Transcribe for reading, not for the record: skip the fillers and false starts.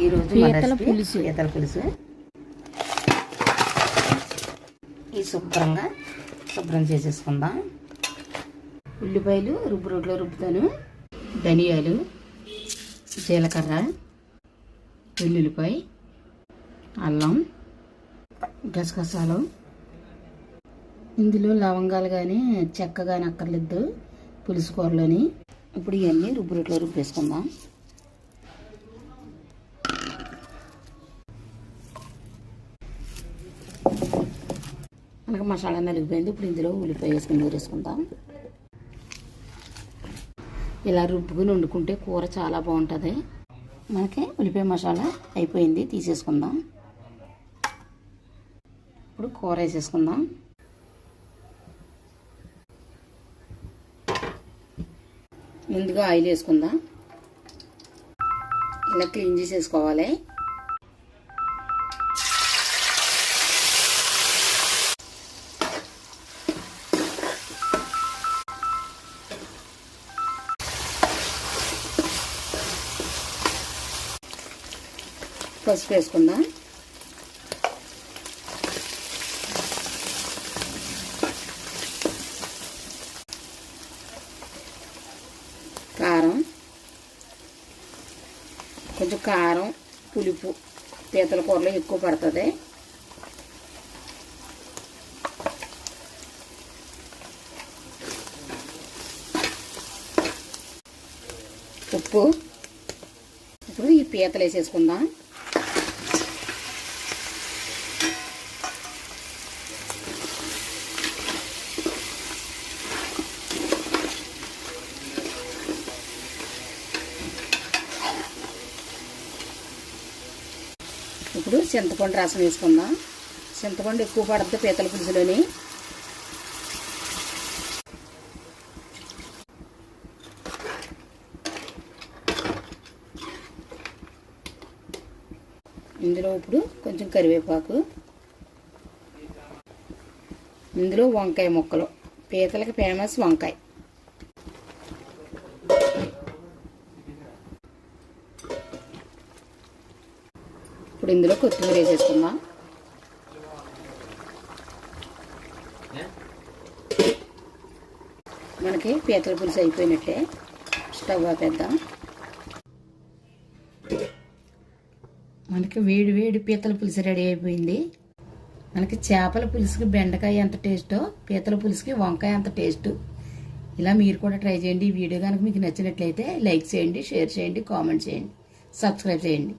ఈరోజు పీతల పులుసు ఈ శుభ్రం చేసేసుకుందాం. ఉల్లిపాయలు రోట్లో రుబ్బుతాను. ధనియాలు, జీలకర్ర, వెల్లుల్లిపాయ, అల్లం, గసగసాలు. ఇందులో లవంగాలు కానీ చెక్క కానీ అక్కర్లేదు పులుసు కూరలోని. ఇప్పుడు ఇవన్నీ రోట్లో రుబ్బేసుకుందాం. మనకు మసాలా నలిగిపోయింది. ఇప్పుడు ఇందులో ఉల్లిపాయ వేసుకుని నూరేసుకుందాం. ఇలా రుబ్బుకుని వండుకుంటే కూర చాలా బాగుంటుంది. మనకి ఉల్లిపాయ మసాలా అయిపోయింది, తీసేసుకుందాం. ఇప్పుడు కూర వేసేసుకుందాం. ముందుగా ఆయిల్ వేసుకుందాం. ఇలా క్లీన్ చేసేసుకోవాలి. పసుపు వేసుకుందాం. కారం, కొంచెం కారం పులుపు పీతల కూరలో ఎక్కువ పడుతుంది. ఉప్పు. ఇప్పుడు ఈ పీతలు వేసేసుకుందాం. ఇప్పుడు చింతపండు రసం వేసుకుందాం. చింతపండు ఎక్కువ పడుతుంది పీతల పులుసులోని. ఇందులో ఇప్పుడు కొంచెం కరివేపాకు. ఇందులో వంకాయ ముక్కలు. పీతలకి ఫేమస్ వంకాయ. ఇప్పుడు ఇందులో కొత్తిమీర వేసేసుకుందాం. మనకి పీతల పులుసు అయిపోయినట్లే. స్టవ్ ఆపేద్దాం. మనకి వేడి వేడి పీతల పులుసు రెడీ అయిపోయింది. మనకి చేపల పులుసుకి బెండకాయ ఎంత టేస్టో పీతల పులుసుకి వంకాయ అంత టేస్ట్. ఇలా మీరు కూడా ట్రై చేయండి. ఈ వీడియో కనుక మీకు నచ్చినట్లయితే లైక్ చేయండి, షేర్ చేయండి, కామెంట్ చేయండి, సబ్స్క్రైబ్ చేయండి.